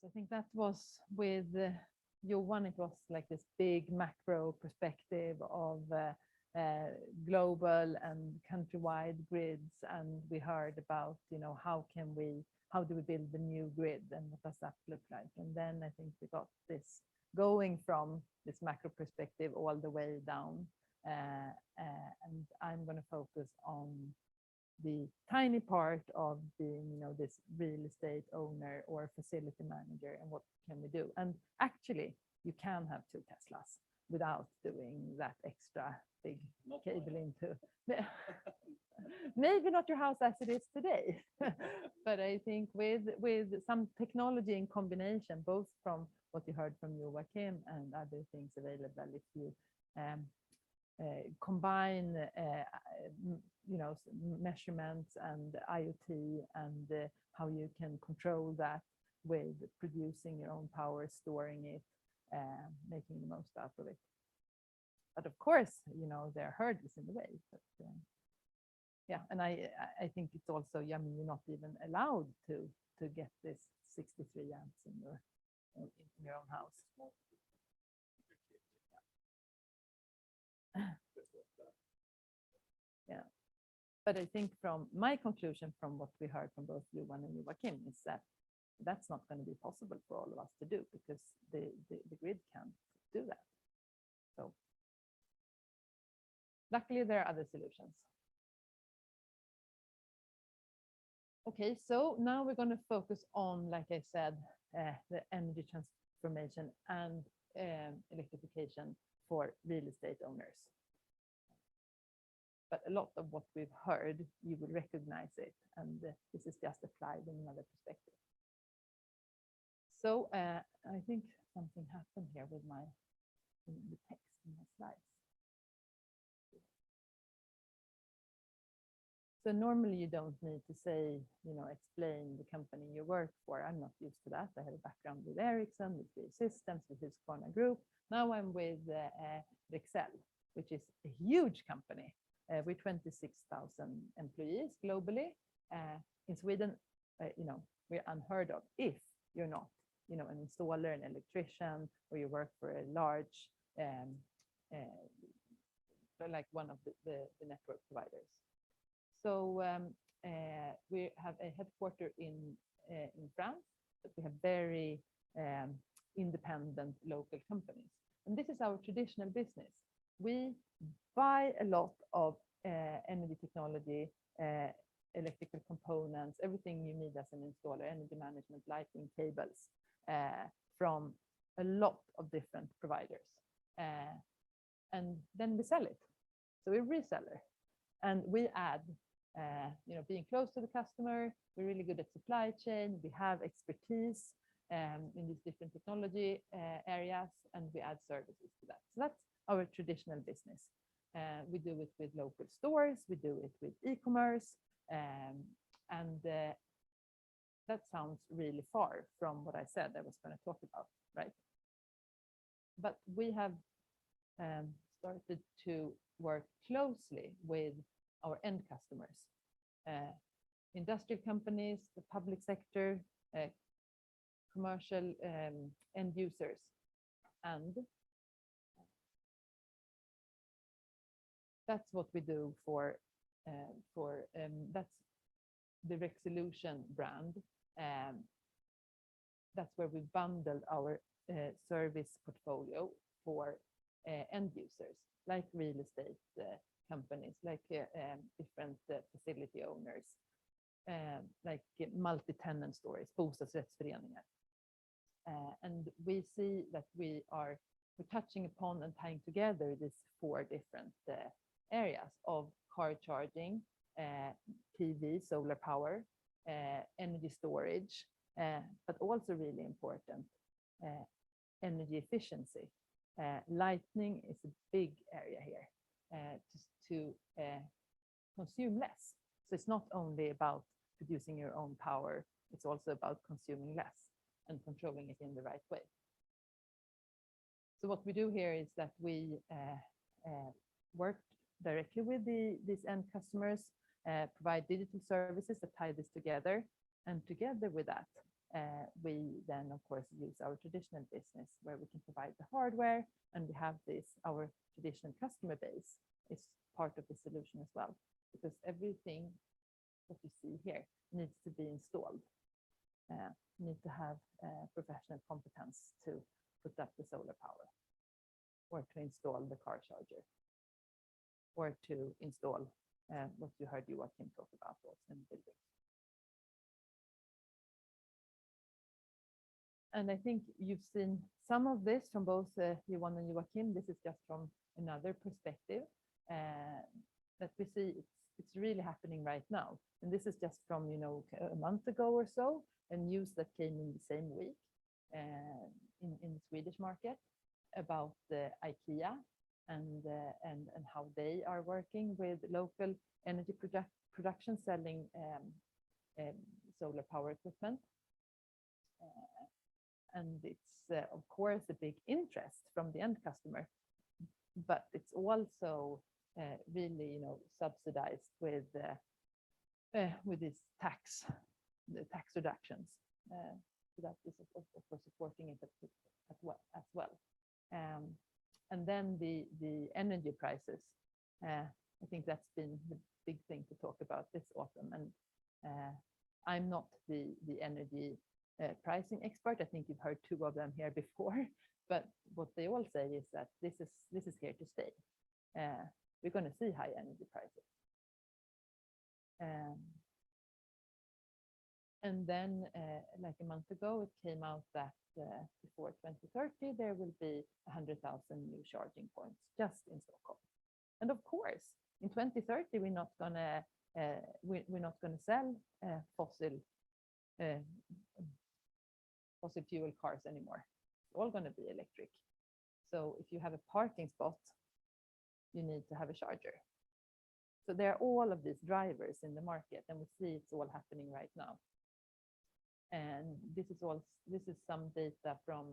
I think that was with Johan. It was like this big macro perspective of global and countrywide grids, and we heard about, how do we build the new grid and what does that look like? And then I think we got this going from this macro perspective all the way down, and I'm going to focus on the tiny part of being, this real estate owner or facility manager, and what can we do? And actually, you can have 2 Teslas without doing that extra big cable into. Maybe not your house as it is today, but I think with some technology in combination, both from what you heard from Joachim and other things available, if you combine measurements and IoT and how you can control that with producing your own power, storing it, making the most out of it. But of course, there are hurdles in the way. But yeah, and I think it's also, you're not even allowed to get this 63 amps in your own house. Yeah, but I think from my conclusion, from what we heard from both Johan and Joachim, is that that's not going to be possible for all of us to do, because the grid can't do that. So luckily there are other solutions. Okay, so now we're going to focus on, like I said, the energy transformation and electrification for real estate owners. But a lot of what we've heard, you will recognize it, and this is just applied in another perspective. So I think something happened here with the text in my slides. So normally you don't need to say, explain the company you work for. I'm not used to that. I have a background with Rexel, with the systems, with Husqvarna Group. Now I'm with Rexel, which is a huge company with 26,000 employees globally. In Sweden, we're unheard of if you're not, an installer, an electrician, or you work for a large, like one of the network providers. So we have a headquarter in France, but we have very independent local companies. And this is our traditional business. We buy a lot of energy technology, electrical components, everything you need as an installer, energy management, lighting, cables, from a lot of different providers. And then we sell it. So we're a reseller. And we add, being close to the customer, we're really good at supply chain, we have expertise in these different technology areas, and we add services to that. So that's our traditional business. We do it with local stores, we do it with e-commerce, and that sounds really far from what I said I was going to talk about, right? But we have started to work closely with our end customers, industrial companies, the public sector, commercial end users, and that's what we do for that's the Rexolution brand. That's where we bundle our service portfolio for end users, like real estate companies, like different facility owners, like multi-tenant stores, bostadsrättsföreningar. And we see that we're touching upon and tying together these 4 different areas of car charging, PV, solar power, energy storage, but also really important, energy efficiency. Lighting is a big area here, to consume less. So it's not only about producing your own power, it's also about consuming less and controlling it in the right way. So what we do here is that we work directly with these end customers, provide digital services that tie this together, and together with that, we then, of course, use our traditional business where we can provide the hardware, and we have our traditional customer base is part of the solution as well, because everything that you see here needs to be installed. You need to have professional competence to put up the solar power, or to install the car charger, or to install what you heard Joachim talk about also in buildings. And I think you've seen some of this from both Johan and Joachim. This is just from another perspective that we see it's really happening right now. And this is just from, a month ago or so, a news that came in the same week in the Swedish market about the IKEA and how they are working with local energy production, selling solar power equipment. And it's, of course, a big interest from the end customer, but it's also really, subsidized with this tax reductions. So that is, of course, supporting it as well. And then the energy prices. I think that's been the big thing to talk about this autumn. And I'm not the energy pricing expert. I think you've heard two of them here before, but what they all say is that this is here to stay. We're going to see high energy prices. And then, like a month ago, it came out that before 2030, there will be 100,000 new charging points just in Stockholm. And of course, in 2030, we're not going to sell fossil fuel cars anymore. It's all going to be electric. So if you have a parking spot, you need to have a charger. So there are all of these drivers in the market, and we see it's all happening right now. And this is some data from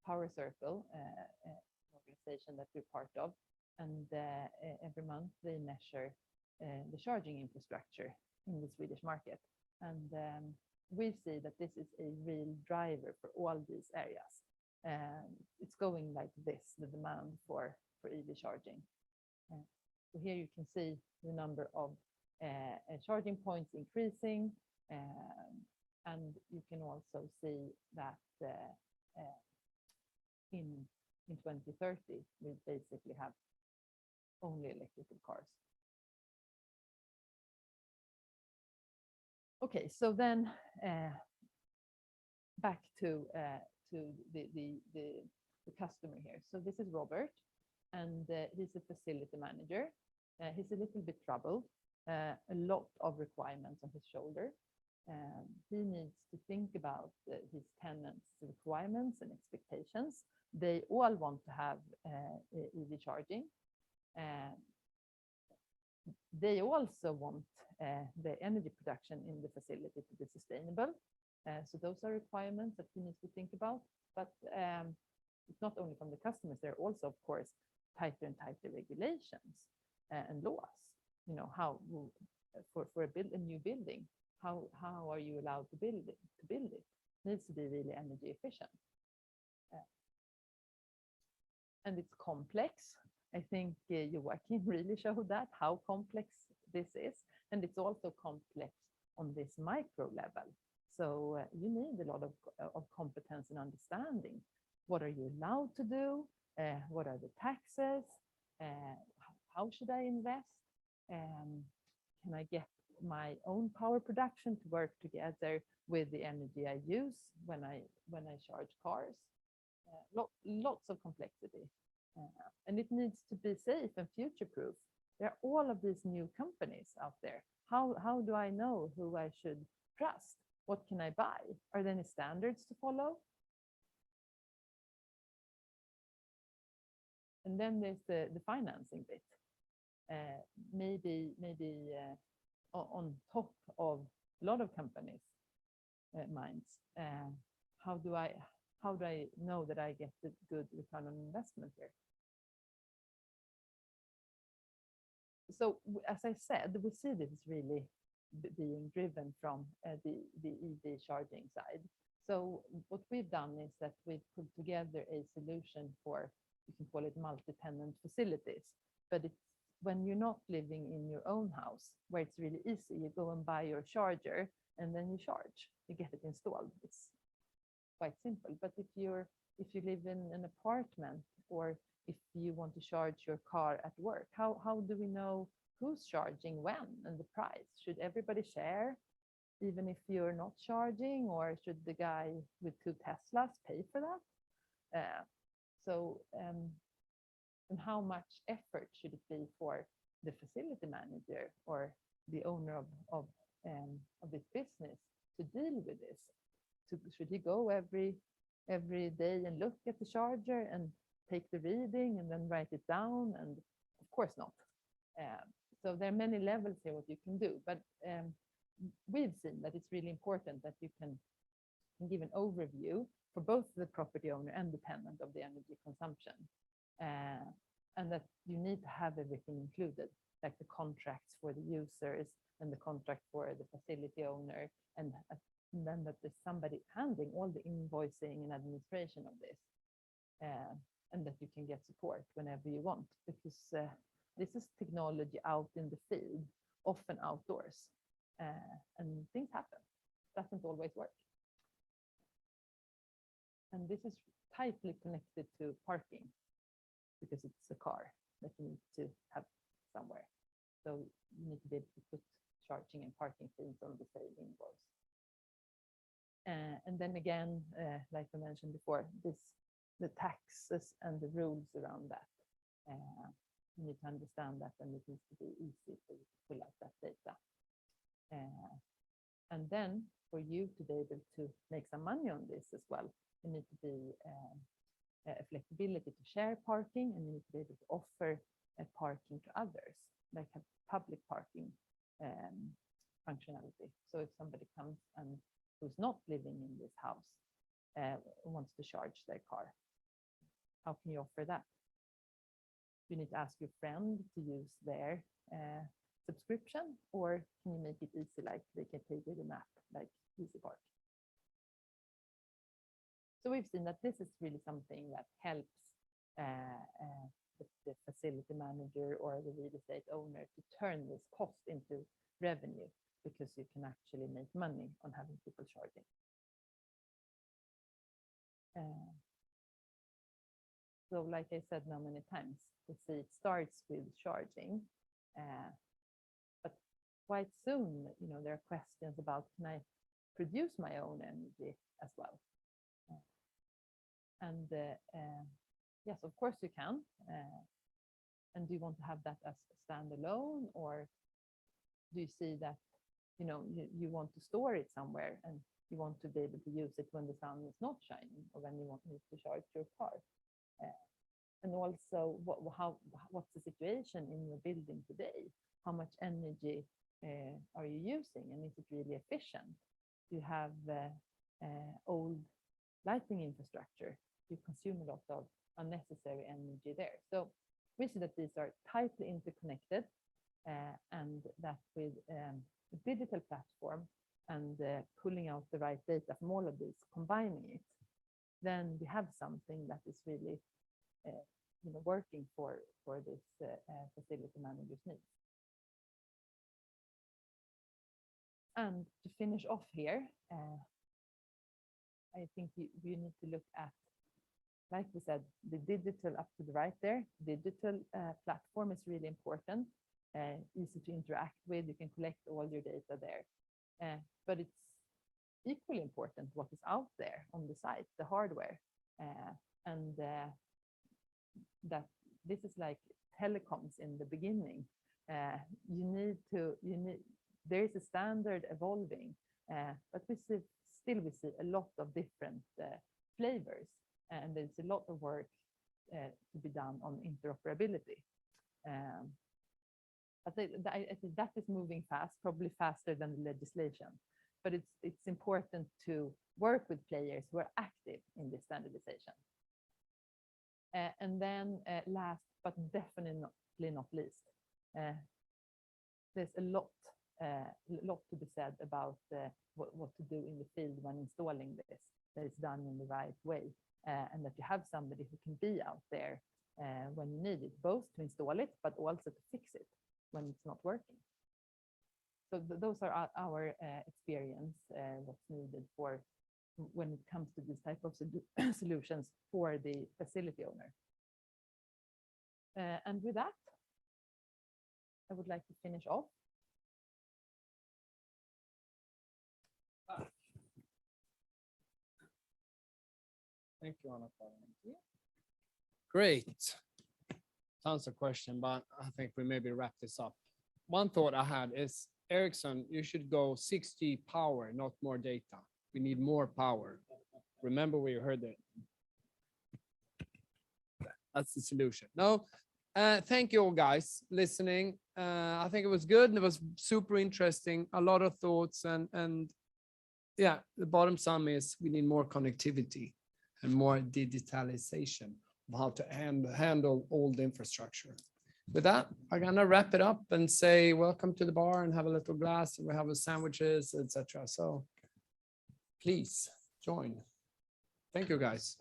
Power Circle, an organization that we're part of. And every month they measure the charging infrastructure in the Swedish market. And we see that this is a real driver for all these areas. It's going like this, the demand for EV charging. So here you can see the number of charging points increasing. And you can also see that in 2030, we basically have only electrical cars. Okay, so then back to the customer here. So this is Robert, and he's a facility manager. He's a little bit troubled, a lot of requirements on his shoulder. He needs to think about his tenants' requirements and expectations. They all want to have EV charging. They also want the energy production in the facility to be sustainable. So those are requirements that he needs to think about. But it's not only from the customers, there are also, of course, tighter and tighter regulations and laws. How for a new building, how are you allowed to build it? It needs to be really energy efficient. And it's complex. I think Joachim really showed that, how complex this is. And it's also complex on this micro level. So you need a lot of competence and understanding. What are you allowed to do? What are the taxes? How should I invest? Can I get my own power production to work together with the energy I use when I charge cars? Lots of complexity. And it needs to be safe and future-proof. There are all of these new companies out there. How do I know who I should trust? What can I buy? Are there any standards to follow? And then there's the financing bit. Maybe on top of a lot of companies' minds. How do I know that I get a good return on investment here? So as I said, we see this really being driven from the EV charging side. So what we've done is that we've put together a solution for, you can call it multi-tenant facilities, but it's when you're not living in your own house, where it's really easy, you go and buy your charger and then you charge, you get it installed. It's quite simple. But if you live in an apartment, or if you want to charge your car at work, how do we know who's charging when and the price? Should everybody share, even if you're not charging, or should the guy with 2 Teslas pay for that? And how much effort should it be for the facility manager or the owner of this business to deal with this? Should he go every day and look at the charger and take the reading and then write it down? And of course not. So there are many levels here what you can do, but we've seen that it's really important that you can give an overview for both the property owner and the tenant of the energy consumption. And that you need to have everything included, like the contracts for the users and the contract for the facility owner, and then that there's somebody handling all the invoicing and administration of this, and that you can get support whenever you want, because this is technology out in the field, often outdoors, and things happen. It doesn't always work. And this is tightly connected to parking, because it's a car that you need to have somewhere. So you need to be able to put charging and parking fees on the same invoice. And then again, like I mentioned before, the taxes and the rules around that. You need to understand that, and it needs to be easy to pull out that data. And then for you to be able to make some money on this as well, you need to be a flexibility to share parking, and you need to be able to offer parking to others, like have public parking functionality. So if somebody comes and who's not living in this house wants to charge their car, how can you offer that? You need to ask your friend to use their subscription, or can you make it easy, like they can pay with an app like EasyPark? So we've seen that this is really something that helps the facility manager or the real estate owner to turn this cost into revenue, because you can actually make money on having people charging. So like I said now many times, we see it starts with charging, but quite soon, there are questions about, can I produce my own energy as well? And yes, of course you can. And do you want to have that as a standalone, or do you see that you want to store it somewhere and you want to be able to use it when the sun is not shining, or when you want to charge your car? And also, what's the situation in your building today? How much energy are you using, and is it really efficient? You have old lighting infrastructure, you consume a lot of unnecessary energy there. So we see that these are tightly interconnected, and that with a digital platform and pulling out the right data from all of these, combining it, then we have something that is really working for this facility manager's needs. And to finish off here, I think you need to look at, like we said, the digital up to the right there. Digital platform is really important, easy to interact with. You can collect all your data there. But it's equally important what is out there on the site, the hardware. And that this is like telecoms in the beginning. There is a standard evolving, but we see a lot of different flavors, and there's a lot of work to be done on interoperability. I think that is moving fast, probably faster than the legislation, but it's important to work with players who are active in this standardization. And then last but definitely not least, there's a lot a lot to be said about what to do in the field when installing this, that it's done in the right way, and that you have somebody who can be out there when you need it, both to install it, but also to fix it when it's not working. So those are our experience, what's needed for when it comes to this type of solutions for the facility owner. And with that, I would like to finish off. Thank you, Anna-Karin. Great. Tons of questions, but I think we maybe wrap this up. One thought I had is, Ericsson, you should go 6G power, not more data. We need more power. Remember where you heard it. That's the solution. No, thank you all guys listening. I think it was good and it was super interesting. A lot of thoughts and yeah, the bottom sum is we need more connectivity and more digitalization of how to handle old infrastructure. With that, I'm gonna wrap it up and say welcome to the bar and have a little glass, and we have sandwiches, etc. So please join. Thank you, guys.